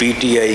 PTI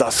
10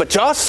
50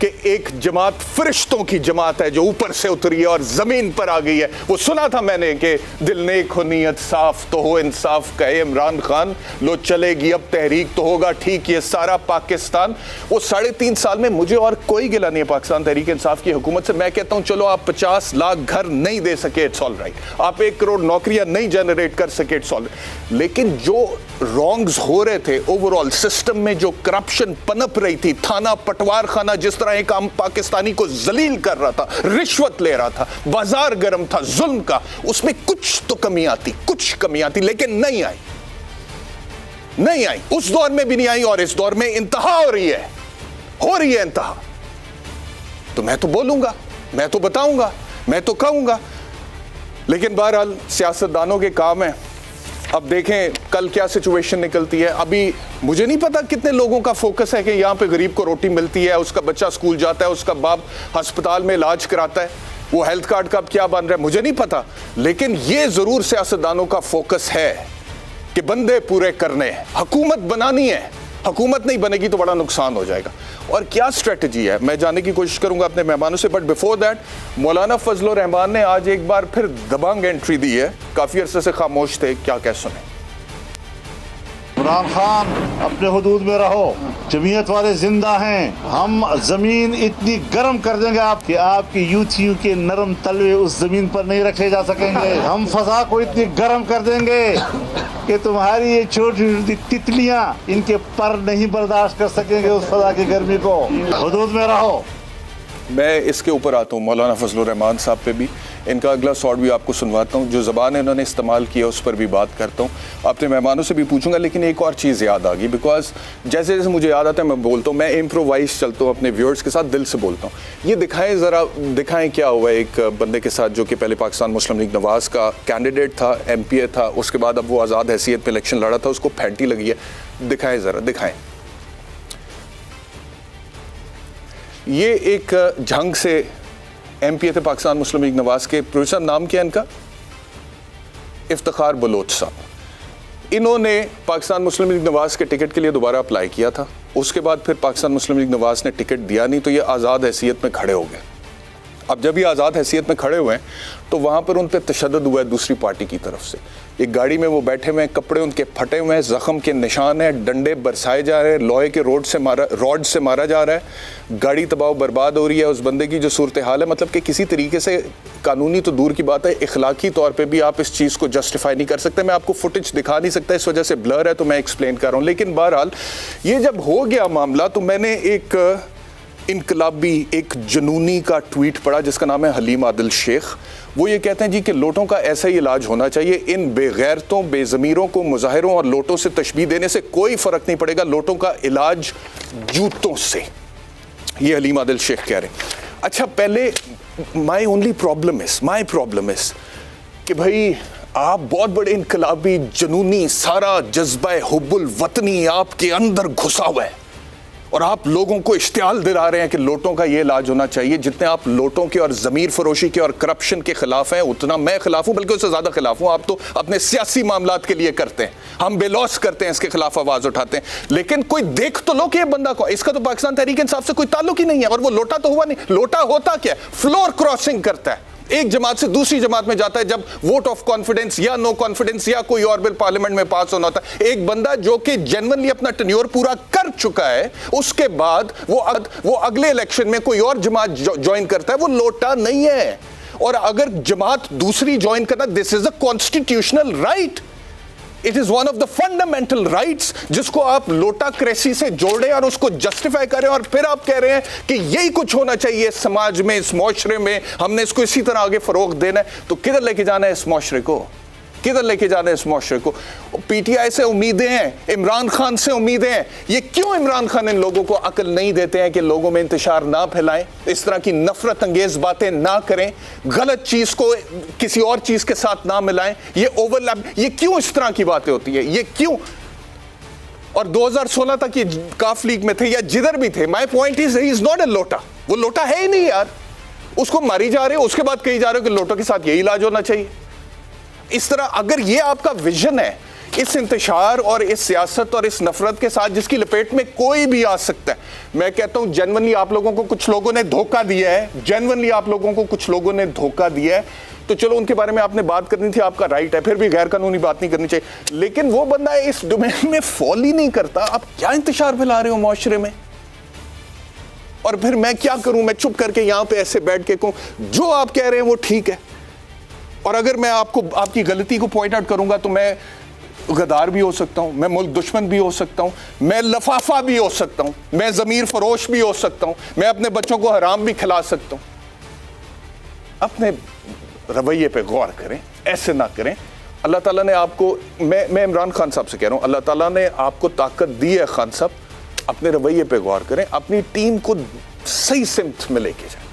کہ ایک جماعت فرشتوں کی جماعت ہے جو اوپر سے اتری ہے اور زمین پر آ گئی ہے. وہ سنا تھا میں نے کہ دل نیک ہو نیت صاف تو ہو انصاف کا اے عمران خان, لو چلے گی اب تحریک تو ہوگا ٹھیک یہ سارا پاکستان. وہ 3.5 سال میں مجھے اور کوئی گلہ نہیں ہے پاکستان تحریک انصاف کی حکومت سے. میں کہتا ہوں چلو آپ 50 لاکھ گھر نہیں دے سکے, اٹس آل رائٹ. آپ 1 کروڑ نوکریاں نہیں جنریٹ کر سکے, اٹس آل رائٹ. لیکن جو رانگز ہو رہے تھے اوور آل سسٹم میں, جو کرپشن پنپ رہی تھی, تھانہ پٹوار خانہ جس طرح ایک عام پاکستانی کو ذلیل کر رہا تھا, رشوت لے رہا تھا, بازار گرم تھا ظلم کا, اس میں کچھ تو کمی آتی, کچھ کمی آتی, لیکن نہیں آئی. نہیں آئی, اس دور میں بھی نہیں آئی, اور اس دور میں انتہا ہو رہی ہے انتہا. تو میں تو بولوں گا, میں تو بتاؤں گا, میں تو کہوں گا, لیکن بہرحال سیاستدانوں کے کام ہیں. اب دیکھیں کل کیا سچویشن نکلتی ہے. ابھی مجھے نہیں پتا کتنے لوگوں کا فوکس ہے کہ یہاں پہ غریب کو روٹی ملتی ہے, اس کا بچہ سکول جاتا ہے, اس کا باپ ہسپتال میں علاج کراتا ہے, وہ ہیلتھ کارڈ کا اب کیا بن رہا ہے مجھے نہیں پتا. لیکن یہ ضرور سیاستدانوں کا فوکس ہے کہ بندے پورے کرنے ہیں, حکومت بنانی ہے. حکومت نہیں بنے گی تو بڑا نقصان ہو جائے گا. اور کیا اسٹریٹجی ہے میں جاننے کی کوشش کروں گا اپنے مہمانوں سے. بٹ بیفور دیٹ مولانا فضل الرحمان نے آج ایک بار پھر دبانگ انٹری دی ہے. کافی عرصے سے خاموش تھے, کیا سنیں. عمران خان اپنے حدود میں رہو, جمعیت والے زندہ ہیں, ہم زمین اتنی گرم کر دیں گے آپ کہ آپ کی یوتھیوں کے نرم تلوے اس زمین پر نہیں رکھے جا سکیں گے. ہم فضا کو اتنی گرم کر دیں گے کہ تمہاری یہ چھوٹی چھوٹی تتلیاں ان کے پر نہیں برداشت کر سکیں گے اس فضا کی گرمی کو. حدود میں رہو. میں اس کے اوپر آتا ہوں مولانا فضل الرحمان صاحب پہ بھی. ان کا اگلا سوال بھی آپ کو سنواتا ہوں. جو زبان انہوں نے استعمال کی ہے اس پر بھی بات کرتا ہوں. اپنے مہمانوں سے بھی پوچھوں گا. لیکن ایک اور چیز یاد آ گئی, بیکاز جیسے جیسے مجھے یاد آتا ہے میں بولتا ہوں, میں امپرووائز چلتا ہوں اپنے ویورز کے ساتھ, دل سے بولتا ہوں. یہ دکھائیں ذرا, دکھائیں کیا ہوا ہے ایک بندے کے ساتھ جو کہ پہلے پاکستان مسلم لیگ نواز کا کینڈیڈیٹ تھا, ایم پی اے تھا, اس کے بعد اب وہ آزاد حیثیت پہ الیکشن لڑا تھا, اس کو پھینٹی لگی ہے. دکھائیں ذرا, دکھائیں. یہ ایک جھنگ سے ایم پی اے تھے پاکستان مسلم لیگ نواز کے. پروفیسر نام کیا ان کا؟ افتخار بلوچ صاحب. انہوں نے پاکستان مسلم لیگ نواز کے ٹکٹ کے لیے دوبارہ اپلائی کیا تھا. اس کے بعد پھر پاکستان مسلم لیگ نواز نے ٹکٹ دیا نہیں, تو یہ آزاد حیثیت میں کھڑے ہو گئے. اب جب یہ آزاد حیثیت میں کھڑے ہوئے ہیں تو وہاں پر ان پہ تشدد ہوا ہے دوسری پارٹی کی طرف سے. ایک گاڑی میں وہ بیٹھے ہوئے ہیں, کپڑے ان کے پھٹے ہوئے ہیں, زخم کے نشان ہیں, ڈنڈے برسائے جا رہے ہیں, لوہے کے راڈ سے مارا جا رہا ہے, گاڑی تباہ و برباد ہو رہی ہے. اس بندے کی جو صورتحال ہے, مطلب کہ کسی طریقے سے قانونی تو دور کی بات ہے, اخلاقی طور پہ بھی آپ اس چیز کو جسٹیفائی نہیں کر سکتے. میں آپ کو فوٹیج دکھا نہیں سکتا, اس وجہ سے بلر ہے, تو میں ایکسپلین کر رہا ہوں. لیکن بہرحال یہ جب ہو گیا معاملہ تو میں نے ایک انقلابی, ایک جنونی کا ٹویٹ پڑھا جس کا نام ہے حلیم عادل شیخ. وہ یہ کہتے ہیں جی کہ لوٹوں کا ایسا ہی علاج ہونا چاہیے, ان بے غیرتوں بے ضمیروں کو مظاہروں اور لوٹوں سے تشبیہ دینے سے کوئی فرق نہیں پڑے گا, لوٹوں کا علاج جوتوں سے. یہ حلیم عادل شیخ کہہ رہے ہیں. اچھا پہلے مائی پرابلم از کہ بھائی آپ بہت بڑے انقلابی, جنونی, سارا جذبہ حب الوطنی آپ کے اندر گھسا ہوا ہے, اور آپ لوگوں کو اشتعال دلا رہے ہیں کہ لوٹوں کا یہ علاج ہونا چاہیے. جتنے آپ لوٹوں کے اور ضمیر فروشی کے اور کرپشن کے خلاف ہیں اتنا میں خلاف ہوں, بلکہ اس سے زیادہ خلاف ہوں. آپ تو اپنے سیاسی معاملات کے لیے کرتے ہیں, ہم بے لوث کرتے ہیں, اس کے خلاف آواز اٹھاتے ہیں. لیکن کوئی دیکھ تو لو کہ یہ بندہ کو, اس کا تو پاکستان تحریک انصاف سے کوئی تعلق ہی نہیں ہے, اور وہ لوٹا تو ہوا نہیں. لوٹا ہوتا کیا ہے؟ فلور کراسنگ کرتا ہے, ایک جماعت سے دوسری جماعت میں جاتا ہے جب ووٹ آف کانفیڈنس یا نو کانفیڈنس یا کوئی اور بل پارلیمنٹ میں پاس ہونا ہوتا ہے. ایک بندہ جو کہ جنونلی اپنا ٹینیور پورا کر چکا ہے, اس کے بعد وہ اگلے الیکشن میں کوئی اور جماعت جوائن کرتا ہے, وہ لوٹا نہیں ہے. اور اگر جماعت دوسری جوائن کرنا, this is a constitutional right, it is one of the fundamental rights, جس کو آپ لوٹا کریسی سے جوڑیں اور اس کو جسٹیفائی کریں, اور پھر آپ کہہ رہے ہیں کہ یہی کچھ ہونا چاہیے سماج میں, اس معاشرے میں, ہم نے اس کو اسی طرح آگے فروغ دینا ہے. تو کدھر لے کے جانا ہے اس معاشرے کو, کدھر لے کے جانا ہے اس معاشرے کو؟ پی ٹی آئی سے امیدیں ہیں, عمران خان سے امیدیں ہیں. یہ کیوں عمران خان ان لوگوں کو عقل نہیں دیتے ہیں کہ لوگوں میں انتشار نہ پھیلائیں, اس طرح کی نفرت انگیز باتیں نہ کریں, غلط چیز کو کسی اور چیز کے ساتھ نہ ملائیں, یہ اوور لیپ, یہ کیوں اس طرح کی باتیں ہوتی ہیں, یہ کیوں؟ اور 2016 تک یہ کاف لیگ میں تھے یا جدھر بھی تھے, my point is he is not a لوٹا. وہ لوٹا ہے ہی نہیں یار, اس کو ماری جا رہے ہو, اس کے بعد کہی جا رہے ہو کہ لوٹوں کے ساتھ یہی علاج ہونا چاہیے. اس طرح اگر یہ آپ کا ویژن ہے, اس انتشار اور اس سیاست اور اس نفرت کے ساتھ جس کی لپیٹ میں کوئی بھی آ سکتا ہے. میں کہتا ہوں جینوئنلی آپ لوگوں کو کچھ لوگوں نے دھوکہ دیا ہے, جینوئنلی آپ لوگوں کو کچھ لوگوں نے دھوکہ دیا ہے, تو چلو ان کے بارے میں آپ نے بات کرنی تھی, آپ کا رائٹ ہے, پھر بھی غیر قانونی بات نہیں کرنی چاہیے, لیکن وہ بندہ اس ڈومین میں فال ہی نہیں کرتا. آپ کیا انتشار پھیلا رہے ہو معاشرے میں؟ اور پھر میں کیا کروں؟ میں چپ کر کے یہاں پہ ایسے بیٹھ کے کہوں جو آپ کہہ رہے ہیں وہ ٹھیک ہے, اور اگر میں آپ کی غلطی کو پوائنٹ آؤٹ کروں گا تو میں غدار بھی ہو سکتا ہوں, میں ملک دشمن بھی ہو سکتا ہوں, میں لفافہ بھی ہو سکتا ہوں, میں ضمیر فروش بھی ہو سکتا ہوں, میں اپنے بچوں کو حرام بھی کھلا سکتا ہوں. اپنے رویے پہ غور کریں, ایسے نہ کریں. اللہ تعالیٰ نے آپ کو, میں عمران خان صاحب سے کہہ رہا ہوں, اللہ تعالیٰ نے آپ کو طاقت دی ہے خان صاحب, اپنے رویے پہ غور کریں, اپنی ٹیم کو صحیح سمت میں لے کے جائیں,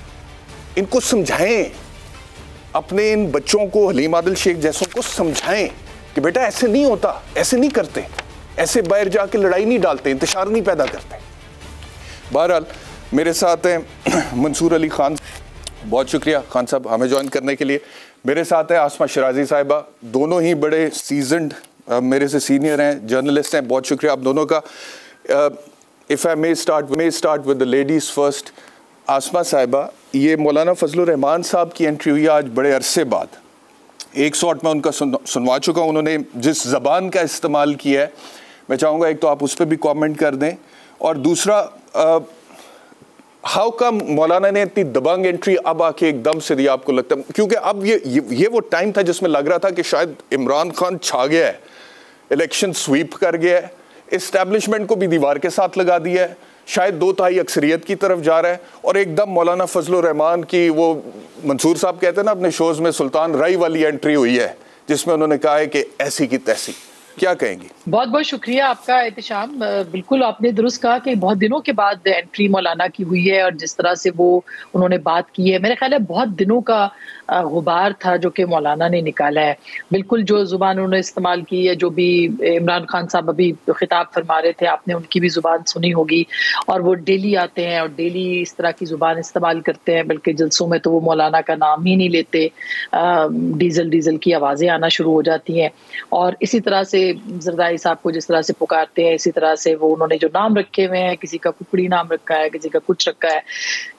ان کو سمجھائیں, اپنے ان بچوں کو, حلیم عادل شیخ جیسوں کو سمجھائیں کہ بیٹا ایسے نہیں ہوتا, ایسے نہیں کرتے, ایسے باہر جا کے لڑائی نہیں ڈالتے, انتشار نہیں پیدا کرتے. بہرحال میرے ساتھ ہیں منصور علی خان, بہت شکریہ خان صاحب ہمیں جوائن کرنے کے لیے. میرے ساتھ ہیں آسمہ شرازی صاحبہ, دونوں ہی بڑے سیزنڈ, میرے سے سینئر ہیں, جرنلسٹ ہیں, بہت شکریہ آپ دونوں کا. If I may start with the ladies first. Asma صاحبہ, یہ مولانا فضل الرحمان صاحب کی انٹری ہوئی آج بڑے عرصے بعد. 108 میں ان کا سنوا چکا ہوں, انہوں نے جس زبان کا استعمال کیا ہے میں چاہوں گا ایک تو آپ اس پہ بھی کامنٹ کر دیں, اور دوسرا ہاؤ کم مولانا نے اتنی دبنگ انٹری اب آ کے ایک دم سے دی آپ کو لگتا ہے, کیونکہ اب یہ وہ ٹائم تھا جس میں لگ رہا تھا کہ شاید عمران خان چھا گیا ہے, الیکشن سویپ کر گیا ہے, اسٹیبلشمنٹ کو بھی دیوار کے ساتھ لگا دیا ہے, شاید 2/3 اکثریت کی طرف جا رہا ہے, اور ایک دم مولانا فضل الرحمان کی وہ منصور صاحب کہتے ہیں نا اپنے شوز میں سلطان رائی والی انٹری ہوئی ہے, جس میں انہوں نے کہا ہے کہ ایسی کی تیسی. کیا کہیں گی؟ بہت بہت شکریہ آپ کا احتشام. بالکل آپ نے درست کہا کہ بہت دنوں کے بعد انٹری مولانا کی ہوئی ہے, اور جس طرح سے وہ انہوں نے بات کی ہے, میرے خیال ہے بہت دنوں کا غبار تھا جو کہ مولانا نے نکالا ہے. بالکل جو زبان انہوں نے استعمال کی ہے, جو بھی عمران خان صاحب ابھی خطاب فرما رہے تھے, آپ نے ان کی بھی زبان سنی ہوگی, اور وہ ڈیلی آتے ہیں اور ڈیلی اس طرح کی زبان استعمال کرتے ہیں, بلکہ جلسوں میں تو وہ مولانا کا نام ہی نہیں لیتے, ڈیزل کی آوازیں آنا شروع ہو جاتی ہیں. اور اسی طرح سے زرداری صاحب کو جس طرح سے پکارتے ہیں, اسی طرح سے وہ انہوں نے جو نام رکھے ہوئے ہیں, کسی کا ککڑی نام رکھا ہے, کسی کا کچھ رکھا ہے,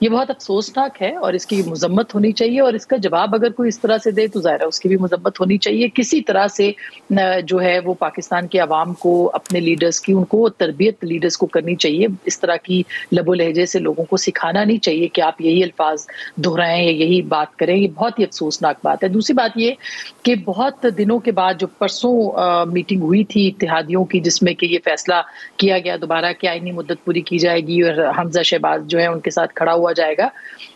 یہ بہت افسوسناک ہے, اور اس کی مذمت ہونی چاہیے, اور اس کا جواب اگر کوئی اس طرح سے دے تو ظاہر ہے اس کی بھی مذمت ہونی چاہیے. کسی طرح سے جو ہے وہ پاکستان کے عوام کو, اپنے لیڈرز کی, ان کو تربیت لیڈرز کو کرنی چاہیے, اس طرح کی لب و لہجے سے لوگوں کو سکھانا نہیں چاہیے کہ آپ یہی الفاظ دہرائیں یا یہی بات کریں. یہ بہت ہی افسوسناک بات ہے. دوسری بات یہ کہ بہت دنوں کے بعد جو پرسوں میٹنگ ہوئی تھی اتحادیوں کی, جس میں کہ یہ فیصلہ کیا گیا دوبارہ کہ آئینی مدت پوری کی جائے گی اور حمزہ شہباز جو ہے ان کے ساتھ کھڑا ہوا جائے گا,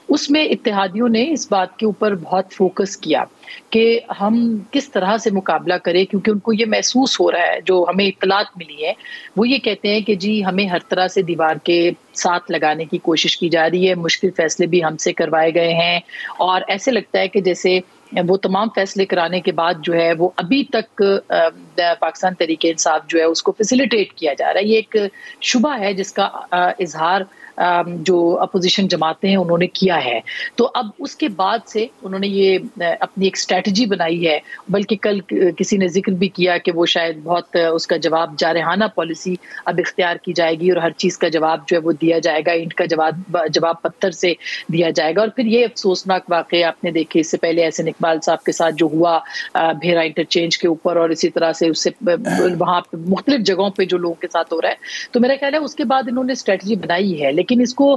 اس میں اتحادیوں نے اس بات کے اوپر بہت فوکس کیا کہ ہم کس طرح سے مقابلہ کریں, کیونکہ ان کو یہ محسوس ہو رہا ہے, جو ہمیں اطلاعات ملی ہے وہ یہ کہتے ہیں کہ جی ہمیں ہر طرح سے دیوار کے ساتھ لگانے کی کوشش کی جا رہی ہے, مشکل فیصلے بھی ہم سے کروائے گئے ہیں, اور ایسے لگتا ہے کہ جیسے وہ تمام فیصلے کرانے کے بعد جو ہے وہ ابھی تک پاکستان تحریک انصاف جو ہے اس کو فیسیلیٹیٹ کیا جا رہا ہے. یہ ایک شبہ ہے جس کا اظہار جو اپوزیشن جماعتیں ہیں انہوں نے کیا ہے. تو اب اس کے بعد سے انہوں نے یہ اپنی ایک اسٹریٹجی بنائی ہے, بلکہ کل کسی نے ذکر بھی کیا کہ وہ شاید بہت اس کا جواب جارحانہ پالیسی اب اختیار کی جائے گی, اور ہر چیز کا جواب جو ہے وہ دیا جائے گا, اینٹ کا جواب پتھر سے دیا جائے گا. اور پھر یہ افسوسناک واقعے آپ نے دیکھے, اس سے پہلے احسن اقبال صاحب کے ساتھ جو ہوا بھیرا انٹرچینج کے اوپر, اور اسی طرح سے اس سے وہاں مختلف جگہوں پہ جو لوگوں کے ساتھ ہو رہا ہے. تو میرا خیال ہے اس کے بعد انہوں نے اسٹریٹجی بنائی ہے, لیکن اس کو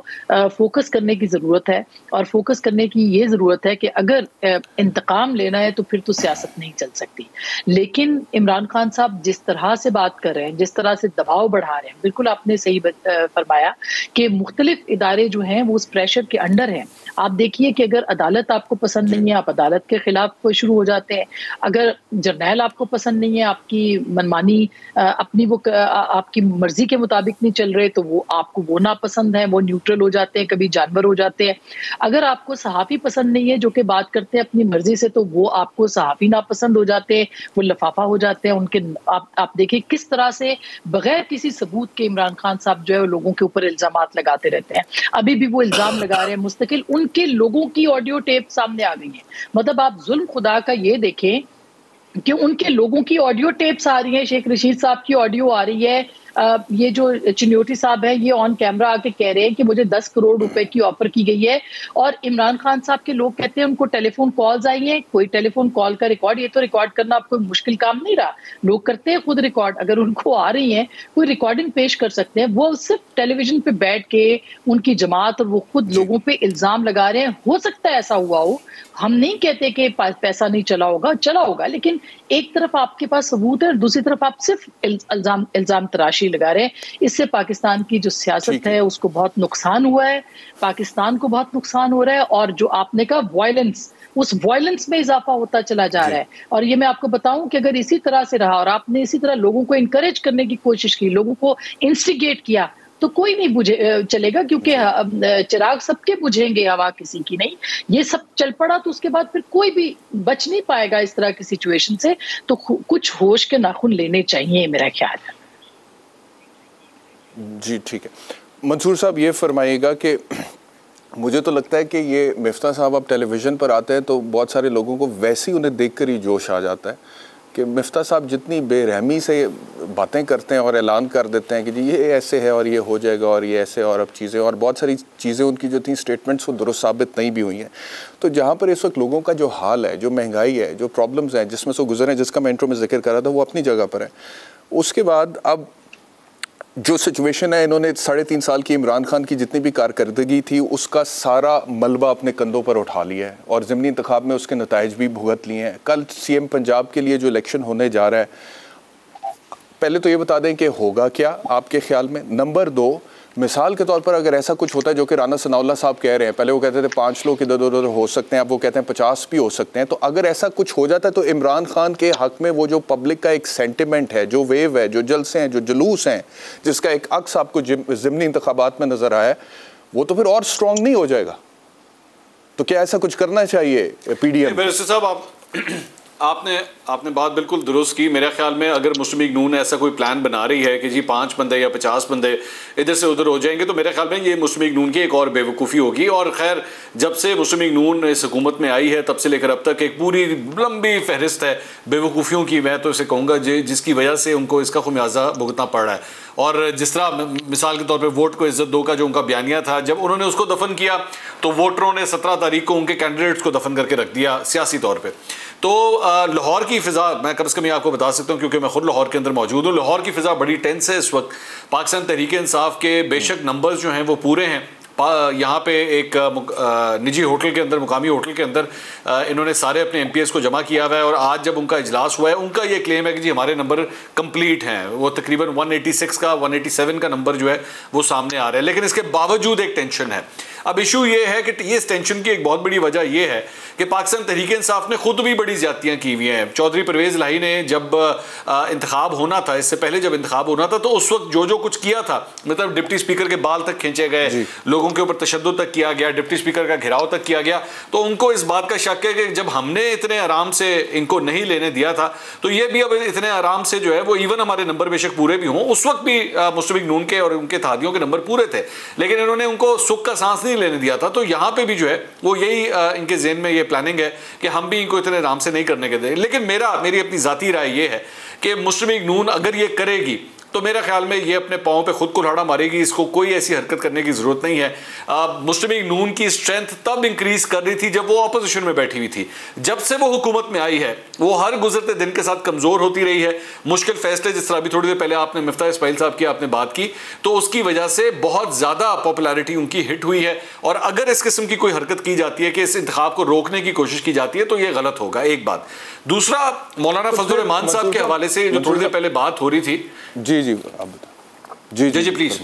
فوکس کرنے کی ضرورت ہے, اور فوکس کرنے کی یہ ضرورت ہے کہ اگر انتقام لینا ہے تو پھر تو سیاست نہیں چل سکتی. لیکن عمران خان صاحب جس طرح سے بات کر رہے ہیں, جس طرح سے دباؤ بڑھا رہے ہیں, بالکل آپ نے صحیح فرمایا کہ مختلف ادارے جو ہیں وہ اس پریشر کے انڈر ہیں. آپ دیکھیے کہ اگر عدالت آپ کو پسند نہیں ہے, آپ عدالت کے خلاف شروع ہو جاتے ہیں. اگر جرنیل آپ کو پسند نہیں ہے, آپ کی منمانی اپنی وہ آپ کی مرضی کے مطابق نہیں چل رہے, تو وہ آپ کو وہ ناپسند ہے, وہ نیوٹرل ہو جاتے ہیں, کبھی جانور ہو جاتے ہیں. اگر آپ کو صحافی پسند نہیں ہے جو کہ بات کرتے ہیں اپنی مرضی سے, تو وہ آپ کو صحافی ناپسند ہو جاتے ہیں, وہ لفافہ ہو جاتے ہیں. ان کے آپ دیکھیں کس طرح سے بغیر کسی ثبوت کے عمران خان صاحب جو ہے لوگوں کے اوپر الزامات لگاتے رہتے ہیں. ابھی بھی وہ الزام لگا رہے ہیں مستقل, ان کے لوگوں کی آڈیو ٹیپ سامنے آ گئی ہے. مطلب آپ ظلم خدا کا یہ دیکھیں کہ ان کے لوگوں کی آڈیو ٹیپس آ رہی ہیں, شیخ رشید صاحب کی آڈیو آ رہی ہے, یہ جو چنیوٹی صاحب ہیں یہ آن کیمرہ آ کے کہہ رہے ہیں کہ مجھے 10 کروڑ روپے کی آفر کی گئی ہے, اور عمران خان صاحب کے لوگ کہتے ہیں ان کو ٹیلی فون کالز آئی ہیں, کوئی ٹیلی فون کال کا ریکارڈ, یہ تو ریکارڈ کرنا آپ کوئی مشکل کام نہیں رہا, لوگ کرتے ہیں خود ریکارڈ, اگر ان کو آ رہی ہیں کوئی ریکارڈنگ پیش کر سکتے ہیں. وہ صرف ٹیلی ویژن پہ بیٹھ کے ان کی جماعت اور وہ خود لوگوں پہ الزام لگا رہے ہیں. ہو سکتا ہے ایسا ہوا ہو, ہم نہیں کہتے کہ پیسہ نہیں چلا ہوگا, لیکن ایک طرف آپ کے پاس ثبوت ہے اور دوسری طرف آپ صرف الزام تراشی لگا رہے ہیں. اس سے پاکستان کی جو سیاست ہے اس کو بہت نقصان ہوا ہے, پاکستان کو بہت نقصان ہو رہا ہے, اور جو آپ نے کہا وائلنس, اس وائلنس میں اضافہ ہوتا چلا جا رہا ہے. اور یہ میں آپ کو بتاؤں کہ اگر اسی طرح سے رہا اور آپ نے اسی طرح لوگوں کو انکریج کرنے کی کوشش کی, لوگوں کو انسٹیگیٹ کیا, تو کوئی نہیں چلے گا, کیونکہ چراغ سب کے بجھیں گے, ہوا کسی کی نہیں. یہ سب چل پڑا تو اس کے بعد پھر کوئی بھی بچ نہیں پائے گا اس طرح کی سچویشن سے. تو کچھ ہوش کے ناخن لینے چاہیے میرا خیال ہے. جی ٹھیک ہے. منصور صاحب یہ فرمائیے گا کہ مجھے تو لگتا ہے کہ یہ مفتاح صاحب اب ٹیلی ویژن پر آتے ہیں تو بہت سارے لوگوں کو ویسے ہی انہیں دیکھ کر ہی جوش آ جاتا ہے کہ مفتاح صاحب جتنی بے رحمی سے باتیں کرتے ہیں اور اعلان کر دیتے ہیں کہ جی یہ ایسے ہے اور یہ ہو جائے گا اور یہ ایسے, اور اب چیزیں, اور بہت ساری چیزیں ان کی جو تھیں اسٹیٹمنٹس وہ درست ثابت نہیں بھی ہوئی ہیں. تو جہاں پر اس وقت لوگوں کا جو حال ہے, جو مہنگائی ہے, جو پرابلمز ہیں جس میں سے گزرے, جس کا میں انٹرو میں ذکر کر رہا تھا, وہ اپنی جگہ پر ہے. اس کے بعد اب جو سچویشن ہے, انہوں نے 3.5 سال کی عمران خان کی جتنی بھی کارکردگی تھی اس کا سارا ملبہ اپنے کندھوں پر اٹھا لیا ہے اور ضمنی انتخاب میں اس کے نتائج بھی بھگت لیے ہیں. کل سی ایم پنجاب کے لیے جو الیکشن ہونے جا رہا ہے, پہلے تو یہ بتا دیں کہ ہوگا کیا آپ کے خیال میں. نمبر 2, مثال کے طور پر اگر ایسا کچھ ہوتا ہے جو کہ رانا ثناء اللہ صاحب کہہ رہے ہیں, پہلے وہ کہتے تھے 5 لوگ ادھر ادھر ہو سکتے ہیں, اب وہ کہتے ہیں 50 بھی ہو سکتے ہیں, تو اگر ایسا کچھ ہو جاتا ہے تو عمران خان کے حق میں وہ جو پبلک کا ایک سینٹیمنٹ ہے, جو ویو ہے, جو جلسے ہیں, جو جلوس ہیں, جس کا ایک عکس آپ کو ضمنی انتخابات میں نظر آیا ہے, وہ تو پھر اور سٹرونگ نہیں ہو جائے گا. تو کیا ایسا کچھ کرنا چاہیے پی ڈی ایم؟ بیرسٹر صاحب آپ نے بات بالکل درست کی. میرے خیال میں اگر مسلم لیگ نون ایسا کوئی پلان بنا رہی ہے کہ جی 5 بندے یا 50 بندے ادھر سے ادھر ہو جائیں گے, تو میرے خیال میں یہ مسلم لیگ نون کی ایک اور بے وقوفی ہوگی. اور خیر جب سے مسلم لیگ نون اس حکومت میں آئی ہے تب سے لے کر اب تک ایک پوری لمبی فہرست ہے بے وقوفیوں کی, میں تو اسے کہوں گا جس کی وجہ سے ان کو اس کا خمیازہ بھگتنا پڑ رہا ہے. اور جس طرح مثال کے طور پہ ووٹ کو عزت دو کا جو ان کا بیانیہ تھا, جب انہوں نے اس کو دفن کیا تو ووٹروں نے 17 تاریخ کو ان کے کینڈیڈیٹس کو دفن کر کے رکھ دیا سیاسی طور پہ. تو لاہور کی فضا میں کم از کم آپ کو بتا سکتا ہوں کیونکہ میں خود لاہور کے اندر موجود ہوں, لاہور کی فضا بڑی ٹینس ہے اس وقت. پاکستان تحریک انصاف کے بے شک نمبرز جو ہیں وہ پورے ہیں. یہاں پہ ایک نجی ہوٹل کے اندر, مقامی ہوٹل کے اندر انہوں نے سارے اپنے ایم پی ایس کو جمع کیا ہوا ہے, اور آج جب ان کا اجلاس ہوا ہے ان کا یہ کلیم ہے کہ جی ہمارے نمبر کمپلیٹ ہیں. وہ تقریباً 186 کا 187 کا نمبر جو ہے وہ سامنے آ رہا ہے, لیکن اس کے باوجود ایک ٹینشن ہے. اب ایشو یہ ہے کہ یہ اس ٹینشن کی ایک بہت بڑی وجہ یہ ہے کہ پاکستان تحریک انصاف نے خود بھی بڑی زیادتیاں کی ہوئی ہیں. چودھری پرویز الہی نے جب انتخاب ہونا تھا, اس سے پہلے جب انتخاب ہونا تھا, تو اس وقت جو کچھ کیا تھا, مطلب ڈپٹی اسپیکر کے بال تک کھینچے گئے, لوگوں کے اوپر تشدد تک کیا گیا, ڈپٹی اسپیکر کا گھیراؤ تک کیا گیا. تو ان کو اس بات کا شک ہے کہ جب ہم نے اتنے آرام سے ان کو نہیں لینے دیا تھا تو یہ بھی اب اتنے آرام سے جو ہے وہ ایون ہمارے نمبر بے شک پورے بھی ہوں, اس وقت بھی مسلم لیگ نون کے اور ان کے اتحادیوں کے نمبر پورے تھے, لیکن انہوں نے ان کو سکھ کا سانس نہیں لینے دیا تھا. تو یہاں پہ بھی جو ہے وہ یہی ان کے ذہن میں یہ پلاننگ ہے کہ ہم بھی ان کو اتنے آرام سے نہیں کرنے کے دیں. لیکن میری اپنی ذاتی رائے یہ ہے کہ مسلم لیگ نون اگر یہ کرے گی تو میرا خیال میں یہ اپنے پاؤں پہ خود کلہاڑا مارے گی. اس کو کوئی ایسی حرکت کرنے کی ضرورت نہیں ہے. مسلم لیگ نون کی اسٹرینتھ تب انکریز کر رہی تھی جب وہ اپوزیشن میں بیٹھی ہوئی تھی. جب سے وہ حکومت میں آئی ہے وہ ہر گزرتے دن کے ساتھ کمزور ہوتی رہی ہے. مشکل فیصلے, جس طرح ابھی تھوڑی دیر پہلے آپ نے مفتاح اسماعیل صاحب کی آپ نے بات کی, تو اس کی وجہ سے بہت زیادہ پاپولیرٹی ان کی ہٹ ہوئی ہے. اور اگر اس قسم کی کوئی حرکت کی جاتی ہے کہ اس انتخاب کو روکنے کی کوشش کی جاتی ہے تو یہ غلط ہوگا. ایک بات. دوسرا, مولانا فضل الرحمان صاحب کے حوالے سے جو تھوڑی دیر پہلے بات ہو رہی تھی. جی آپ بتائیں. جی پلیز.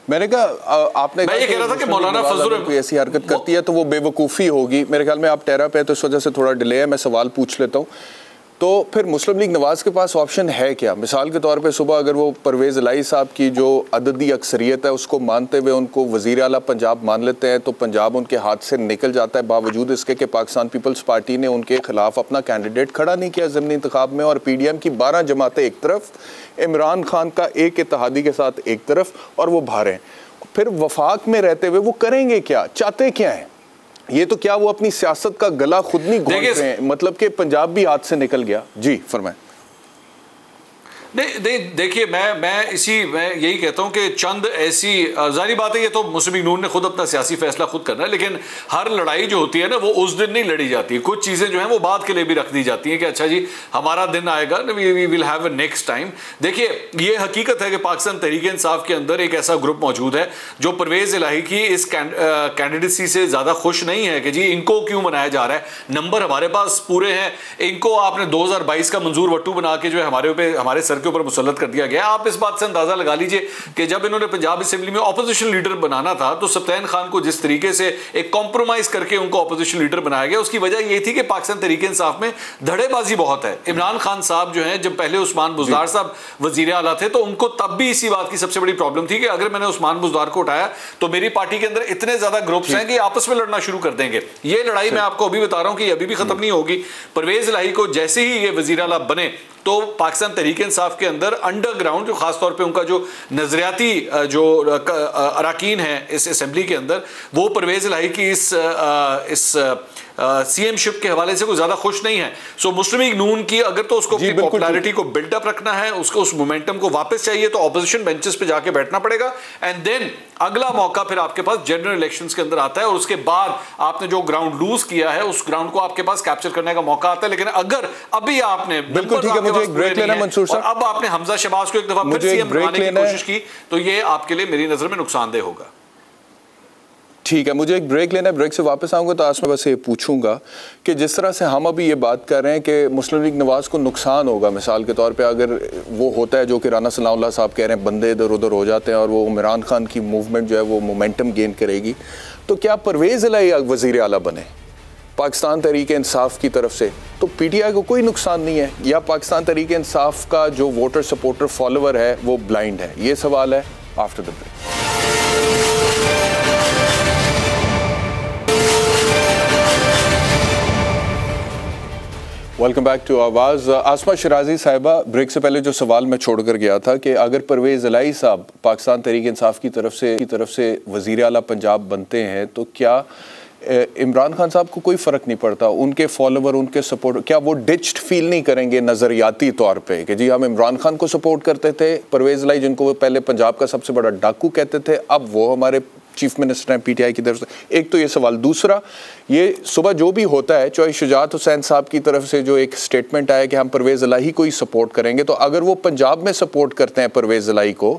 میں نے کہا آپ نے میں یہ کہہ رہا تھا کہ مولانا فضل الرحمان کوئی ایسی حرکت کرتی ہے تو وہ بے وقوفی ہوگی. میرے خیال میں آپ ٹیرا پہ تو اس وجہ سے تھوڑا ڈیلے ہے, میں سوال پوچھ لیتا ہوں. تو پھر مسلم لیگ نواز کے پاس آپشن ہے کیا؟ مثال کے طور پہ صبح اگر وہ پرویز الہی صاحب کی جو عددی اکثریت ہے اس کو مانتے ہوئے ان کو وزیر اعلیٰ پنجاب مان لیتے ہیں تو پنجاب ان کے ہاتھ سے نکل جاتا ہے, باوجود اس کے کہ پاکستان پیپلز پارٹی نے ان کے خلاف اپنا کینڈیڈیٹ کھڑا نہیں کیا ضمنی انتخاب میں, اور پی ڈی ایم کی 12 جماعتیں ایک طرف, عمران خان کا ایک اتحادی کے ساتھ ایک طرف, اور وہ بھارے ہیں. پھر وفاق میں رہتے ہوئے وہ کریں گے کیا, چاہتے کیا ہیں؟ یہ تو کیا وہ اپنی سیاست کا گلا خود نہیں گھونٹ رہے ہیں؟ مطلب کہ پنجاب بھی ہاتھ سے نکل گیا. جی فرمائیں. دیکھیے میں یہی کہتا ہوں کہ چند ایسی ظاہری بات ہے یہ تو مسلم لیگ نون نے خود اپنا سیاسی فیصلہ خود کرنا ہے, لیکن ہر لڑائی جو ہوتی ہے نا وہ اس دن نہیں لڑی جاتی. کچھ چیزیں جو ہیں وہ بعد کے لیے بھی رکھ دی جاتی ہیں کہ اچھا جی ہمارا دن آئے گا, we will have a next time. دیکھیے یہ حقیقت ہے کہ پاکستان تحریک انصاف کے اندر ایک ایسا گروپ موجود ہے جو پرویز الہی کی اس کینڈیڈیسی سے زیادہ خوش نہیں ہے کہ جی ان کو کیوں منایا جا رہا ہے. نمبر ہمارے پاس پورے ہیں, ان کو آپ نے 2022 کا منظور وٹو بنا کے جو ہے ہمارے سر کے اوپر مسلط کر دیا گیا. آپ اس بات سے اندازہ لگا لیجئے کہ جب انہوں نے پنجاب اسمبلی میں اپوزیشن لیڈر بنانا تھا تو سبطین خان کو جس طریقے سے ایک کمپرومائز کر کے ان کو اپوزیشن لیڈر بنایا گیا, اس کی وجہ یہ تھی کہ پاکستان تحریک انصاف میں دھڑے بازی بہت ہے. عمران خان صاحب جو ہیں جب پہلے عثمان بزدار صاحب وزیر اعلیٰ تھے تو ان کو تب بھی اسی بات کی سب سے بڑی پرابلم تھی کہ اگر میں نے عثمان بزدار کو اٹھایا تو میری پارٹی کے اندر اتنے زیادہ گروپس ہیں کہ آپس میں لڑنا شروع کر دیں گے. یہ لڑائی میں آپ کو ابھی بتا رہا ہوں کہ ابھی بھی ختم نہیں ہوگی. پرویز الہی کو جیسے ہی یہ وزیر اعلیٰ بنے تو پاکستان تحریک انصاف کے اندر انڈر گراؤنڈ جو خاص طور پہ ان کا جو نظریاتی جو اراکین ہیں اس اسمبلی کے اندر وہ پرویز الہی کی اس سی ایم شپ کے حوالے سے کوئی زیادہ خوش نہیں ہے. سو مسلم لیگ نون کی اگر تو اس کو اپنی پاپولیرٹی کو بلڈ اپ رکھنا ہے, اس کو اس مومنٹم کو واپس چاہیے تو اپوزیشن بینچز پہ جا کے بیٹھنا پڑے گا. اینڈ دین اگلا موقع پھر آپ کے پاس جنرل الیکشنز کے اندر آتا ہے اور اس کے بعد آپ نے جو گراؤنڈ لوز کیا ہے اس گراؤنڈ کو آپ کے پاس کیپچر کرنے کا موقع آتا ہے. لیکن اگر ابھی آپ نے بالکل ٹھیک ہے, مجھے ایک بریک لینا منصور صاحب, اب آپ نے حمزہ شہباز کو ایک دفعہ پھر سی ایم بنانے کی کوشش کی تو یہ آپ کے لیے میری نظر میں نقصان دہ ہوگا. ٹھیک ہے, مجھے ایک بریک لینا ہے. بریک سے واپس آؤں گا تو آج میں بس یہ پوچھوں گا کہ جس طرح سے ہم ابھی یہ بات کر رہے ہیں کہ مسلم لیگ نواز کو نقصان ہوگا, مثال کے طور پہ اگر وہ ہوتا ہے جو کہ رانا ثناء اللہ صاحب کہہ رہے ہیں بندے ادھر ادھر ہو جاتے ہیں اور وہ عمران خان کی موومنٹ جو ہے وہ مومنٹم گین کرے گی, تو کیا پرویز الہی وزیر اعلیٰ بنے پاکستان تحریک انصاف کی طرف سے تو پی ٹی آئی کو کوئی نقصان نہیں ہے, یا پاکستان تحریک انصاف کا جو ووٹر سپورٹر فالوور ہے وہ بلائنڈ ہے؟ یہ سوال ہے after the break. Welcome back to Awaz. Asma شرازی صاحبہ, بریک سے پہلے جو سوال میں چھوڑ کر گیا تھا کہ اگر پرویز الہی صاحب پاکستان تحریک انصاف کی طرف سے وزیر اعلیٰ پنجاب بنتے ہیں تو کیا عمران خان صاحب کو کوئی فرق نہیں پڑتا؟ ان کے فالوور, ان کے سپورٹ, کیا وہ ڈچڈ فیل نہیں کریں گے نظریاتی طور پہ کہ جی ہم عمران خان کو سپورٹ کرتے تھے, پرویز الہی جن کو وہ پہلے پنجاب کا سب سے بڑا ڈاکو کہتے تھے اب وہ ہمارے چیف منسٹر ہیں پی ٹی آئی کی طرف سے؟ ایک تو یہ سوال. دوسرا, یہ صبح جو بھی ہوتا ہے چوہے شجاعت حسین صاحب کی طرف سے جو ایک سٹیٹمنٹ آیا کہ ہم پرویز الہی کو ہی سپورٹ کریں گے, تو اگر وہ پنجاب میں سپورٹ کرتے ہیں پرویز الہی کو,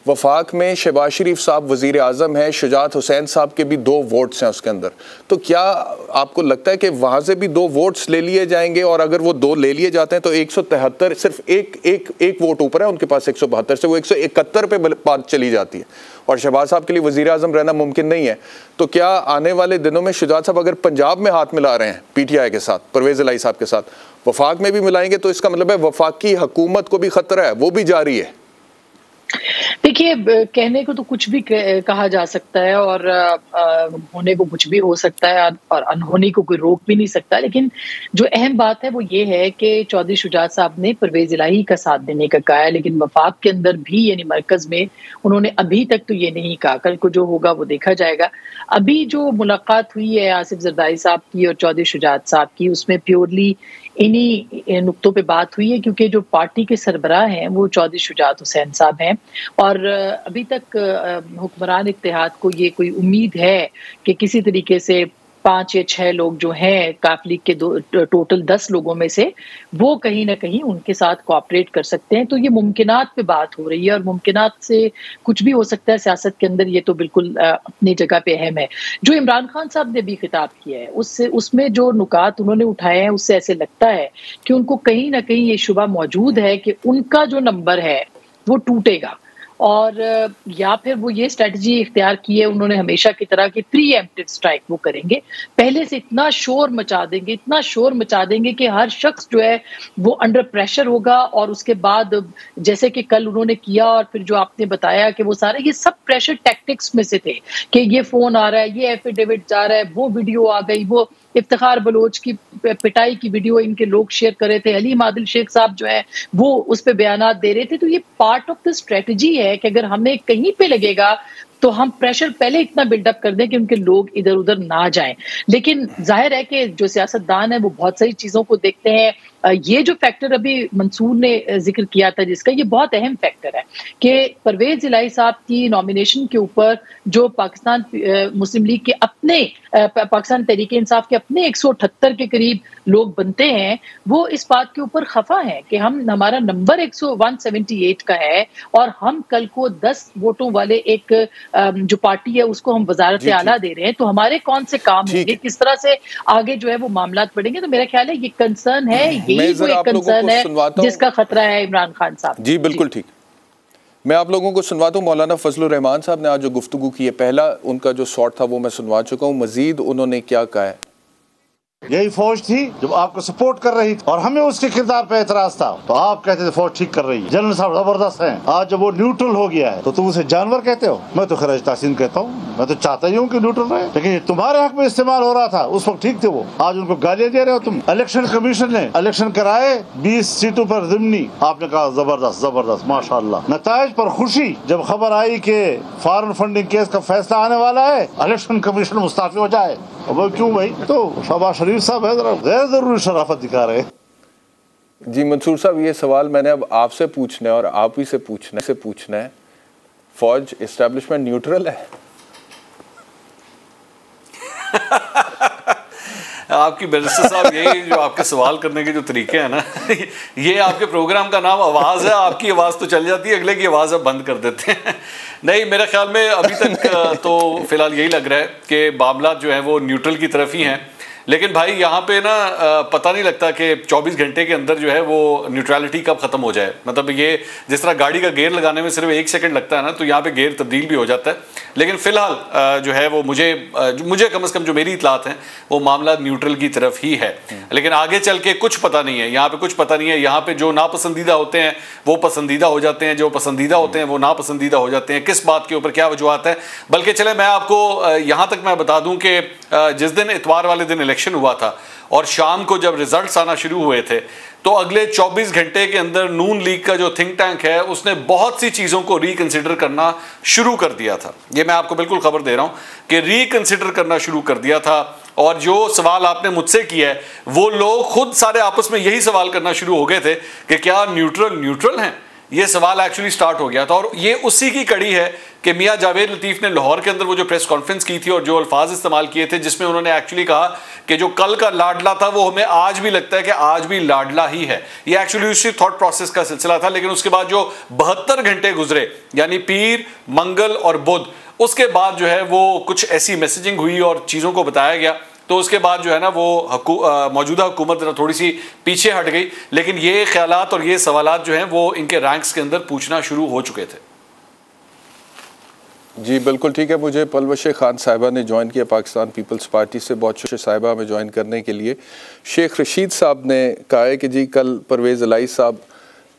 وفاق میں شہباز شریف صاحب وزیر اعظم ہیں, شجاعت حسین صاحب کے بھی 2 ووٹس ہیں اس کے اندر, تو کیا آپ کو لگتا ہے کہ وہاں سے بھی 2 ووٹس لے لیے جائیں گے؟ اور اگر وہ 2 لے لیے جاتے ہیں تو 173 صرف ایک ووٹ اوپر ہے ان کے پاس 172 سے, وہ 171 پہ بات چلی جاتی ہے اور شہباز صاحب کے لیے وزیر اعظم رہنا ممکن نہیں ہے. تو کیا آنے والے دنوں میں شجاعت صاحب اگر پنجاب میں ہاتھ ملا رہے ہیں پی ٹی آئی کے ساتھ, پرویز الہی صاحب کے ساتھ, وفاق میں بھی ملائیں گے تو اس کا مطلب ہے وفاقی حکومت کو بھی خطرہ ہے, وہ بھی جاری ہے؟ دیکھیے, کہنے کو تو کچھ بھی کہا جا سکتا ہے اور ہونے کو کچھ بھی ہو سکتا ہے اور انہونے کو کوئی روک بھی نہیں سکتا, لیکن جو اہم بات ہے وہ یہ ہے کہ چودھری شجاعت صاحب نے پرویز الہی کا ساتھ دینے کا کہا ہے, لیکن وفاق کے اندر بھی یعنی مرکز میں انہوں نے ابھی تک تو یہ نہیں کہا. کل کو جو ہوگا وہ دیکھا جائے گا. ابھی جو ملاقات ہوئی ہے آصف زرداری صاحب کی اور چودھری شجاعت صاحب کی, اس میں پیورلی انہی نقطوں پہ بات ہوئی ہے کیونکہ جو پارٹی کے سربراہ ہیں وہ چودھری شجاعت حسین صاحب ہیں اور ابھی تک حکمران اتحاد کو یہ کوئی امید ہے کہ کسی طریقے سے 5 یا 6 لوگ جو ہیں کاف لیگ کے ٹوٹل 10 لوگوں میں سے وہ کہیں نہ کہیں ان کے ساتھ کوآپریٹ کر سکتے ہیں. تو یہ ممکنات پہ بات ہو رہی ہے اور ممکنات سے کچھ بھی ہو سکتا ہے سیاست کے اندر, یہ تو بالکل اپنی جگہ پہ اہم ہے. جو عمران خان صاحب نے بھی خطاب کیا ہے اس میں جو نکات انہوں نے اٹھائے ہیں اس سے ایسے لگتا ہے کہ ان کو کہیں نہ کہیں یہ شبہ موجود ہے کہ ان کا جو نمبر ہے وہ ٹوٹے گا, اور یا پھر وہ یہ اسٹریٹجی اختیار کی ہے انہوں نے ہمیشہ کی طرح کہ پری ایمپٹیڈ اسٹرائک وہ کریں گے, پہلے سے اتنا شور مچا دیں گے کہ ہر شخص جو ہے وہ انڈر پریشر ہوگا, اور اس کے بعد جیسے کہ کل انہوں نے کیا اور پھر جو آپ نے بتایا کہ وہ سارے یہ سب پریشر ٹیکٹکس میں سے تھے کہ یہ فون آ رہا ہے, یہ ایفیڈیوٹ جا رہا ہے, وہ ویڈیو آ گئی, وہ افتخار بلوچ کی پٹائی کی ویڈیو ان کے لوگ شیئر کر رہے تھے, حلیم عادل شیخ صاحب جو ہے وہ اس پہ بیانات دے رہے تھے. تو یہ پارٹ آف دا اسٹریٹجی ہے کہ اگر ہمیں کہیں پہ لگے گا تو ہم پریشر پہلے اتنا بلڈ اپ کر دیں کہ ان کے لوگ ادھر ادھر نہ جائیں. لیکن ظاہر ہے کہ جو سیاستدان ہیں وہ بہت ساری چیزوں کو دیکھتے ہیں. یہ جو فیکٹر ابھی منصور نے ذکر کیا تھا جس کا، یہ بہت اہم فیکٹر ہے کہ پرویز الہی صاحب کی نامینیشن کے اوپر جو پاکستان مسلم لیگ کے اپنے، پاکستان تحریک انصاف کے اپنے 178 کے قریب لوگ بنتے ہیں، وہ اس بات کے اوپر خفا ہیں کہ ہمارا نمبر 178 کا ہے اور ہم کل کو 10 ووٹوں والے ایک جو پارٹی ہے اس کو ہم وزارت اعلیٰ دے رہے ہیں، تو ہمارے کون سے کام ہوں گے، کس طرح سے آگے جو ہے وہ معاملات بڑھیں گے. تو میرا خیال ہے یہ کنسرن ہے، یہی وہ ایک کنسرن ہے جس کا خطرہ ہے عمران خان صاحب. جی بالکل ٹھیک. میں آپ لوگوں کو سنواتا ہوں. مولانا فضل الرحمان صاحب نے آج جو گفتگو کی ہے، پہلا ان کا جو شارٹ تھا وہ میں سنوا چکا ہوں. مزید انہوں نے کیا کہا ہے؟ یہی فوج تھی جب آپ کو سپورٹ کر رہی تھی اور ہمیں اس کے کردار پہ اعتراض تھا تو آپ کہتے تھے فوج ٹھیک کر رہی ہے، جنرل صاحب زبردست ہیں. آج جب وہ نیوٹرل ہو گیا ہے تو تم اسے جانور کہتے ہو. میں تو خراج تحسین کہتا ہوں، میں تو چاہتا ہی ہوں کہ نیوٹرل رہے، لیکن تمہارے حق میں استعمال ہو رہا تھا اس وقت ٹھیک تھے وہ، آج ان کو گالیاں دے رہے ہو تم. الیکشن کمیشن نے الیکشن کرائے 20 سیٹوں پر ضمنی، آپ نے کہا زبردست زبردست ماشاءاللہ. نتائج پر خوشی جب خبر آئی کہ فارن فنڈنگ کیس کا فیصلہ آنے والا ہے، الیکشن کمیشن مستعفی ہو جائے. وہ کیوں بھائی؟ تو شہباز شریف صاحب ہے ذرا غیر ضروری شرافت دکھا رہے. جی منصور صاحب، یہ سوال میں نے اب آپ سے پوچھنا ہے اور آپ ہی سے پوچھنا ہے، فوج اسٹیبلشمنٹ نیوٹرل ہے؟ آپ کی بیرسٹر صاحب، یہ جو آپ کے سوال کرنے کے جو طریقے ہیں نا، یہ آپ کے پروگرام کا نام آواز ہے. آپ کی آواز تو چل جاتی ہے، اگلے کی آواز اب بند کر دیتے ہیں. نہیں، میرے خیال میں ابھی تک تو فی الحال یہی لگ رہا ہے کہ معاملات جو ہیں وہ نیوٹرل کی طرف ہی ہیں. لیکن بھائی یہاں پہ نا پتہ نہیں لگتا کہ 24 گھنٹے کے اندر جو ہے وہ نیوٹرلٹی کب ختم ہو جائے. مطلب یہ جس طرح گاڑی کا گیئر لگانے میں صرف 1 سیکنڈ لگتا ہے نا، تو یہاں پہ گیئر تبدیل بھی ہو جاتا ہے. لیکن فی الحال جو ہے وہ مجھے کم از کم جو میری اطلاعات ہیں وہ معاملہ نیوٹرل کی طرف ہی ہے. لیکن آگے چل کے کچھ پتہ نہیں ہے، یہاں پہ کچھ پتہ نہیں ہے. یہاں پہ جو ناپسندیدہ ہوتے ہیں وہ پسندیدہ ہو جاتے ہیں، جو پسندیدہ ہوتے ہیں وہ ناپسندیدہ ہو جاتے ہیں. کس بات کے اوپر کیا وجوہات ہیں؟ بلکہ چلے میں آپ کو یہاں تک میں بتا دوں کہ جس دن اتوار والے دن الیکشن ہوا تھا اور شام کو جب ریزلٹس آنا شروع ہوئے تھے، تو اگلے 24 گھنٹے کے اندر نون لیگ کا جو تھنک ٹینک ہے اس نے بہت سی چیزوں کو ریکنسیڈر کرنا شروع کر دیا تھا. یہ میں آپ کو بالکل خبر دے رہا ہوں کہ ریکنسیڈر کرنا شروع کر دیا تھا. اور جو سوال آپ نے مجھ سے کیا ہے وہ لوگ خود سارے آپس میں یہی سوال کرنا شروع ہو گئے تھے کہ کیا نیوٹرل ہیں. یہ سوال ایکچولی سٹارٹ ہو گیا تھا، اور یہ اسی کی کڑی ہے کہ میاں جاوید لطیف نے لاہور کے اندر وہ جو پریس کانفرنس کی تھی اور جو الفاظ استعمال کیے تھے جس میں انہوں نے ایکچولی کہا کہ جو کل کا لاڈلا تھا وہ ہمیں آج بھی لگتا ہے کہ آج بھی لاڈلا ہی ہے. یہ ایکچولی اسی تھاٹ پروسیس کا سلسلہ تھا. لیکن اس کے بعد جو 72 گھنٹے گزرے، یعنی پیر، منگل اور بدھ، اس کے بعد جو ہے وہ کچھ ایسی میسیجنگ ہوئی اور چیزوں کو بتایا گیا، تو اس کے بعد جو ہے نا وہ موجودہ حکومت تھوڑی سی پیچھے ہٹ گئی. لیکن یہ خیالات اور یہ سوالات جو ہیں وہ ان کے رینکس کے اندر پوچھنا شروع ہو چکے تھے. جی بالکل ٹھیک ہے. مجھے پلوش خان صاحبہ نے جوائن کیا پاکستان پیپلز پارٹی سے. بہت شکریہ صاحبہ میں جوائن کرنے کے لیے. شیخ رشید صاحب نے کہا ہے کہ جی کل پرویز الہی صاحب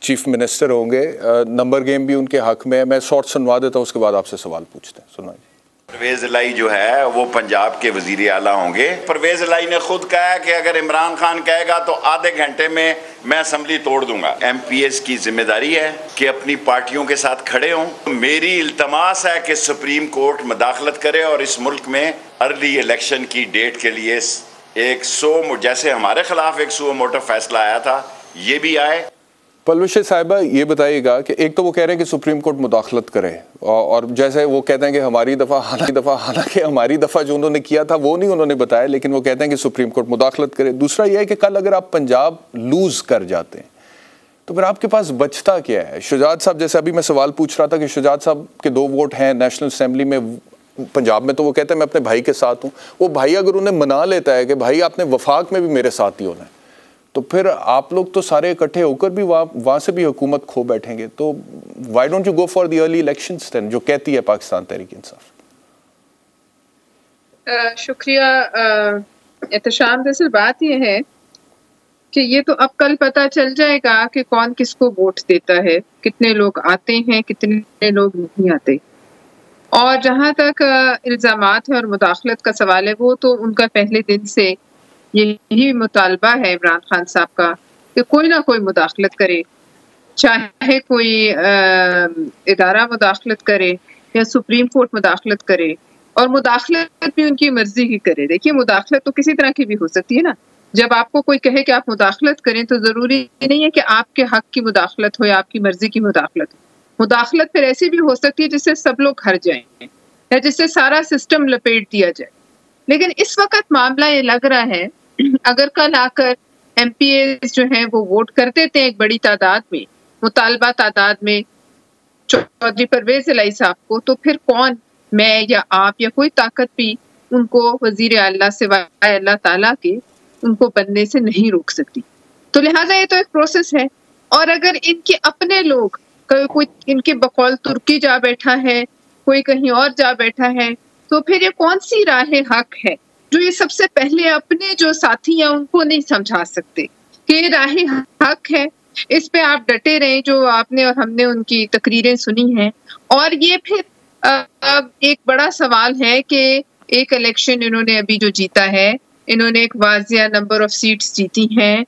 چیف منسٹر ہوں گے، نمبر گیم بھی ان کے حق میں ہے. میں شارٹ سنوا دیتا ہوں، اس کے بعد آپ سے سوال پوچھتے ہیں. سنوائیے. پرویز الہی جو ہے وہ پنجاب کے وزیر اعلیٰ ہوں گے. پرویز الہی نے خود کہا ہے کہ اگر عمران خان کہے گا تو آدھے گھنٹے میں اسمبلی توڑ دوں گا. ایم پی ایس کی ذمہ داری ہے کہ اپنی پارٹیوں کے ساتھ کھڑے ہوں. میری التماس ہے کہ سپریم کورٹ مداخلت کرے اور اس ملک میں ارلی الیکشن کی ڈیٹ کے لیے جیسے ہمارے خلاف ایک سو موٹو فیصلہ آیا تھا یہ بھی آئے. پلوش صاحبہ یہ بتائیے گا کہ ایک تو وہ کہہ رہے ہیں کہ سپریم کورٹ مداخلت کرے، اور جیسے وہ کہتے ہیں کہ ہماری دفعہ، حالانکہ ہماری دفعہ جو انہوں نے کیا تھا وہ نہیں انہوں نے بتایا، لیکن وہ کہتے ہیں کہ سپریم کورٹ مداخلت کرے. دوسرا یہ ہے کہ کل اگر آپ پنجاب لوز کر جاتے ہیں تو پھر آپ کے پاس بچتا کیا ہے؟ شجاعت صاحب، جیسے ابھی میں سوال پوچھ رہا تھا کہ شجاعت صاحب کے 2 ووٹ ہیں نیشنل اسمبلی میں پنجاب میں، تو وہ کہتے ہیں میں اپنے بھائی کے ساتھ ہوں. وہ بھائی اگر انہیں منا لیتا ہے کہ بھائی آپ نے وفاق میں بھی میرے ساتھ ہی ہونا ہے، تو پھر آپ لوگ تو سارے اکٹھے ہو کر بھی وہاں سے بھی حکومت کھو بیٹھیں گے. تو why don't you go for the early elections then, جو کہتی ہے پاکستان تحریک انصاف؟ شکریہ احتشام. دراصل بات یہ ہے کہ یہ تو اب کل پتہ چل جائے گا کہ کون کس کو ووٹ دیتا ہے، کتنے لوگ آتے ہیں، کتنے لوگ نہیں آتے. اور جہاں تک الزامات ہیں اور مداخلت کا سوال ہے، وہ تو ان کا پہلے دن سے یہی مطالبہ ہے عمران خان صاحب کا کہ کوئی نہ کوئی مداخلت کرے، چاہے کوئی ادارہ مداخلت کرے یا سپریم کورٹ مداخلت کرے، اور مداخلت بھی ان کی مرضی کی کرے. دیکھیے مداخلت تو کسی طرح کی بھی ہو سکتی ہے نا. جب آپ کو کوئی کہے کہ آپ مداخلت کریں تو ضروری نہیں ہے کہ آپ کے حق کی مداخلت ہو یا آپ کی مرضی کی مداخلت ہو. مداخلت پھر ایسی بھی ہو سکتی ہے جس سے سب لوگ ہر جائیں یا جس سے سارا سسٹم لپیٹ دیا جائے. لیکن اس وقت معاملہ یہ لگ رہا ہے اگر کل آ کر ایم پی ایز جو ہیں وہ ووٹ کر دیتے ہیں ایک بڑی تعداد میں، مطالبہ تعداد میں چودھری پرویز الہی صاحب کو، تو پھر کون، میں یا آپ یا کوئی طاقت بھی ان کو وزیر اعلیٰ سوائے اللہ تعالیٰ کے ان کو بننے سے نہیں روک سکتی. تو لہٰذا یہ تو ایک پروسیس ہے. اور اگر ان کے اپنے لوگ، کوئی ان کے بقول ترکی جا بیٹھا ہے، کوئی کہیں اور جا بیٹھا ہے، تو پھر یہ کون سی راہ حق ہے جو یہ سب سے پہلے اپنے جو ساتھی ہیں ان کو نہیں سمجھا سکتے کہ یہ راہ حق ہے. اس پہ آپ ڈٹے رہیں جو آپ نے اور ہم نے ان کی تقریریں سنی ہیں. اور یہ پھر ایک بڑا سوال ہے کہ ایک الیکشن انہوں نے ابھی جو جیتا ہے، انہوں نے ایک واضح نمبر آف سیٹس جیتی ہیں،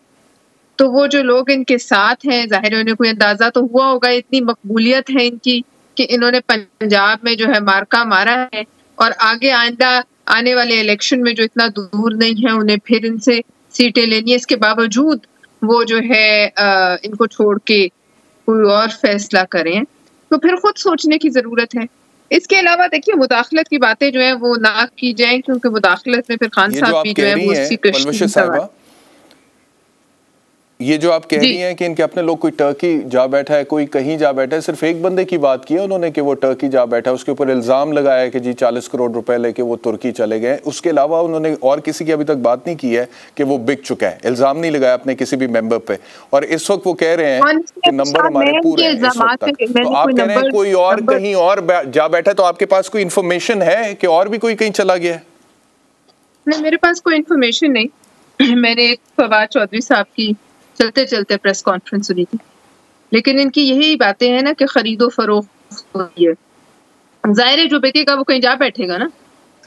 تو وہ جو لوگ ان کے ساتھ ہیں، ظاہر انہیں کوئی اندازہ تو ہوا ہوگا، اتنی مقبولیت ہے ان کی کہ انہوں نے پنجاب میں جو ہے مارکا مارا ہے، اور آگے آئندہ آنے والے الیکشن میں جو اتنا دور نہیں ہے انہیں پھر ان سے سیٹیں لینی ہے. اس کے باوجود وہ جو ہے ان کو چھوڑ کے کوئی اور فیصلہ کریں، تو پھر خود سوچنے کی ضرورت ہے. اس کے علاوہ دیکھیے مداخلت کی باتیں جو ہیں وہ نہ کی جائیں، کیونکہ مداخلت میں پھر خان صاحب بھی جو ہے وہ اسی کشتی. یہ جو آپ کہہ رہی ہیں کہ ان کے اپنے لوگ، کوئی ٹرکی جا بیٹھا ہے، کوئی کہیں جا بیٹھا ہے، صرف ایک بندے کی بات کی ہے انہوں نے کہ وہ ٹرکی جا بیٹھا ہے، اس کے اوپر الزام لگایا ہے کہ جی 40 کروڑ روپے لے کے وہ ترکی چلے گئے. اس کے علاوہ انہوں نے اور کسی کی ابھی تک بات نہیں کی ہے کہ وہ بک چکا ہے. الزام نہیں لگایا اپنے کسی بھی ممبر پہ. اور اس وقت وہ کہہ رہے ہیں کہ نمبر ہمارے پورے ہیں اس وقت تک. تو آپ کہہ رہے ہیں کوئی اور کہیں اور جا بیٹھا، تو آپ کے پاس کوئی انفارمیشن ہے کہ اور بھی کوئی کہیں چلا گیا ہے؟ نہیں، میرے پاس کوئی انفارمیشن نہیں. میں نے ایک فواد چودھری صاحب کی چلتے چلتے پریس کانفرنس سنی تھی، لیکن ان کی یہی باتیں ہیں نا کہ خرید و فروخت ہوئی ہے. ظاہر ہے جو بیٹے کا وہ کہیں جا بیٹھے گا نا.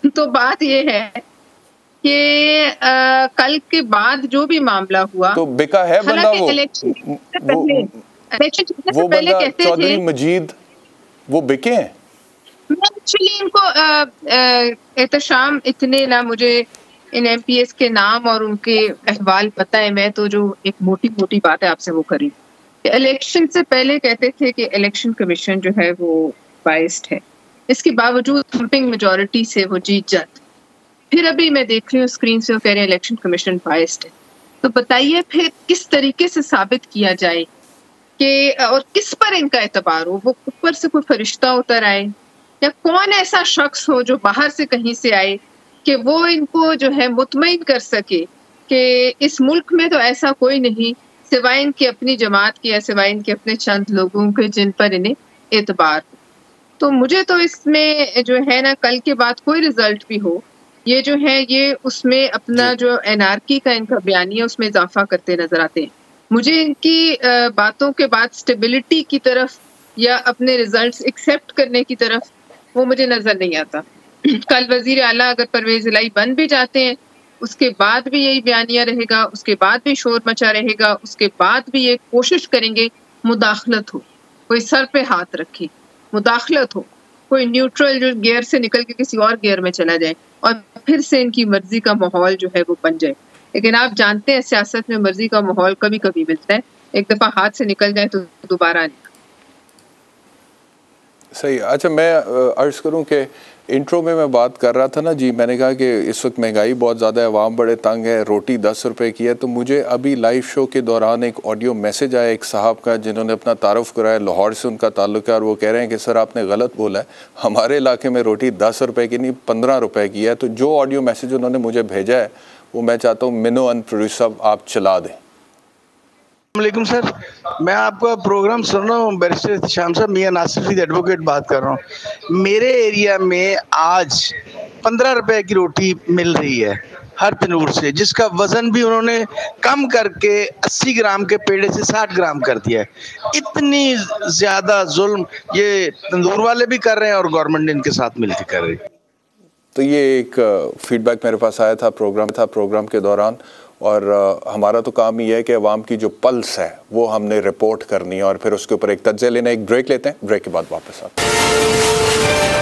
تو بات یہ ہے کہ کل کے بعد جو بھی معاملہ ہوا تو بکا ہے بندہ، وہ بندہ چودھری مجید وہ بکے ہیں. ایکچولی ان کو احتشام اتنے نہ مجھے ان ایم پی ایس کے نام اور ان کے احوال پتہ ہے. میں تو جو ایک موٹی موٹی بات ہے آپ سے وہ کری. الیکشن سے پہلے کہتے تھے کہ الیکشن کمیشن جو ہے وہ بائسڈ ہے، اس کے باوجود تھمپنگ میجورٹی سے وہ جیت جاتے. پھر ابھی میں دیکھ رہی ہوں اسکرین سے وہ کہہ رہے ہیں الیکشن کمیشن بائسڈ ہے. تو بتائیے پھر کس طریقے سے ثابت کیا جائے کہ، اور کس پر ان کا اعتبار ہو؟ وہ اوپر سے کوئی فرشتہ اتر آئے یا کون ایسا شخص ہو جو باہر سے کہیں سے آئے کہ وہ ان کو جو ہے مطمئن کر سکے کہ اس ملک میں تو ایسا کوئی نہیں سوائے ان کی اپنی جماعت کے یا سوائے ان کے اپنے چند لوگوں کے جن پر انہیں اعتبار ہو. تو مجھے تو اس میں جو ہے نا کل کے بعد کوئی رزلٹ بھی ہو، یہ جو ہے یہ اس میں اپنا جو این آر کی کا ان کا بیانیہ اس میں اضافہ کرتے نظر آتے ہیں. مجھے ان کی باتوں کے بعد اسٹیبلٹی کی طرف یا اپنے ریزلٹس ایکسیپٹ کرنے کی طرف وہ مجھے نظر نہیں آتا. کل وزیر اعلیٰ اگر پرویز الہی بن بھی جاتے ہیں، اس کے بعد بھی یہی بیانیہ رہے گا، اس کے بعد بھی شور مچا رہے گا، اس کے بعد بھی یہ کوشش کریں گے مداخلت ہو، کوئی سر پہ ہاتھ رکھے، مداخلت ہو، کوئی نیوٹرل جو گیئر سے نکل کے کسی اور گیئر میں چلا جائے اور پھر سے ان کی مرضی کا ماحول جو ہے وہ بن جائے. لیکن آپ جانتے ہیں سیاست میں مرضی کا ماحول کبھی کبھی ملتا ہے، ایک دفعہ ہاتھ سے نکل جائے تو دوبارہ نہیں. صحیح. اچھا میں عرض کروں کہ انٹرو میں بات کر رہا تھا نا جی، میں نے کہا کہ اس وقت مہنگائی بہت زیادہ ہے، عوام بڑے تنگ ہے، روٹی 10 روپے کی ہے. تو مجھے ابھی لائیو شو کے دوران ایک آڈیو میسج آیا ایک صاحب کا جنہوں نے اپنا تعارف کرایا، لاہور سے ان کا تعلق ہے، اور وہ کہہ رہے ہیں کہ سر آپ نے غلط بولا ہے، ہمارے علاقے میں روٹی 10 روپے کی نہیں 15 روپے کی ہے. تو جو آڈیو میسج انہوں نے مجھے بھیجا ہے وہ میں چاہتا ہوں منو ان پروڈیوسر صاحب آپ چلا دیں. السلام علیکم سر، میں آپ کا پروگرام سن رہا ہوں. بیرسٹر احتشام صاحب، میاں ناصر فید ایڈوکیٹ بات کر رہا ہوں. میرے ایریا میں آج 15 روپے کی روٹی مل رہی ہے ہر تنور سے، جس کا وزن بھی انہوں نے کم کر کے 80 گرام کے پیڑے سے 60 گرام کر دیا ہے. اتنی زیادہ ظلم یہ تندور والے بھی کر رہے ہیں اور گورنمنٹ ان کے ساتھ مل کے کر رہی ہے. تو یہ ایک فیڈ بیک میرے پاس آیا تھا پروگرام کے دوران، اور ہمارا تو کام یہ ہے کہ عوام کی جو پلس ہے وہ ہم نے رپورٹ کرنی ہے اور پھر اس کے اوپر ایک تجزیہ لینا. ایک بریک لیتے ہیں، بریک کے بعد واپس آتے ہیں.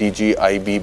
DG IB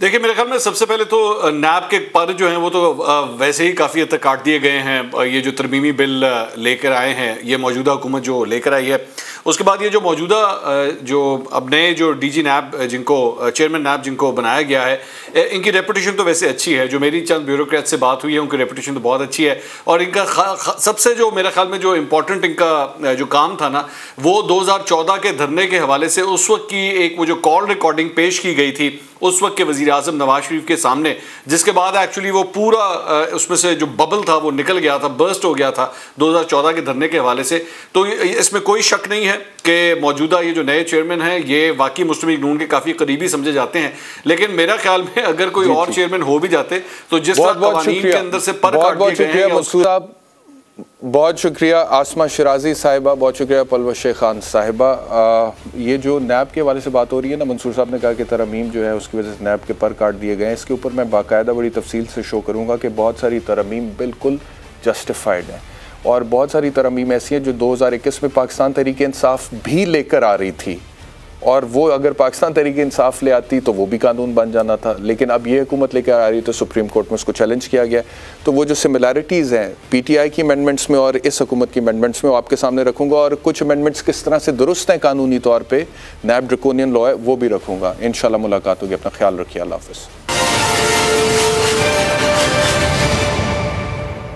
دیکھیں میرے خیال میں سب سے پہلے تو نیب کے پر جو ہیں وہ تو ویسے ہی کافی حد تک کاٹ دیے گئے ہیں. یہ جو ترمیمی بل لے کر آئے ہیں یہ موجودہ حکومت جو لے کر آئی ہے, اس کے بعد یہ جو موجودہ جو اب نئے جو ڈی جی نیب جن کو چیئرمین نیب جن کو بنایا گیا ہے, ان کی ریپوٹیشن تو ویسے اچھی ہے. جو میری چند بیوروکریٹ سے بات ہوئی ہے ان کی ریپوٹیشن تو بہت اچھی ہے. اور ان کا سب سے جو میرے خیال میں جو امپورٹنٹ ان کا جو کام تھا نا, وہ 2014 کے دھرنے کے حوالے سے اس وقت کی ایک وہ جو کال ریکارڈنگ پیش کی گئی تھی اس وقت کے وزیر اعظم نواز شریف کے سامنے, جس کے بعد ایکچولی وہ پورا اس میں سے جو ببل تھا وہ نکل گیا تھا, برسٹ ہو گیا تھا 2014 کے دھرنے کے حوالے سے. تو اس میں کوئی شک نہیں ہے کہ موجودہ یہ جو نئے چیئرمین ہیں یہ واقعی مسلم لیگ نون کے کافی قریبی سمجھے جاتے ہیں. لیکن میرا خیال میں اگر کوئی اور چیئرمین ہو بھی جاتے تو جس طرح قوانین کے اندر سے پر کاٹ دیے گئے ہیں. منصور صاحب بہت شکریہ. آسمہ شرازی صاحبہ بہت شکریہ. پلوش شیخ خان صاحبہ, یہ جو نیب کے حوالے سے بات ہو رہی ہے نا, منصور صاحب نے کہا کہ ترامیم جو ہے اس کی وجہ سے نیب کے پر کاٹ دیے گئے ہیں. اس کے اوپر میں باقاعدہ بڑی تفصیل سے شو کروں گا کہ بہت ساری ترامیم بالکل جسٹیفائڈ ہیں, اور بہت ساری ترامیم ایسی ہیں جو 2021 میں پاکستان تحریک انصاف بھی لے کر آ رہی تھی, اور وہ اگر پاکستان تحریک انصاف لے آتی تو وہ بھی قانون بن جانا تھا. لیکن اب یہ حکومت لے کر آ رہی تو سپریم کورٹ میں اس کو چیلنج کیا گیا. تو وہ جو سملیرٹیز ہیں پی ٹی آئی کی امینڈمنٹس میں اور اس حکومت کی امینڈمنٹس میں, وہ آپ کے سامنے رکھوں گا, اور کچھ امینڈمنٹس کس طرح سے درست ہیں قانونی طور پہ, نیب ڈریکونین لا ہے وہ بھی رکھوں گا. انشاءاللہ ملاقات ہوگی. اپنا خیال رکھیے. اللہ حافظ.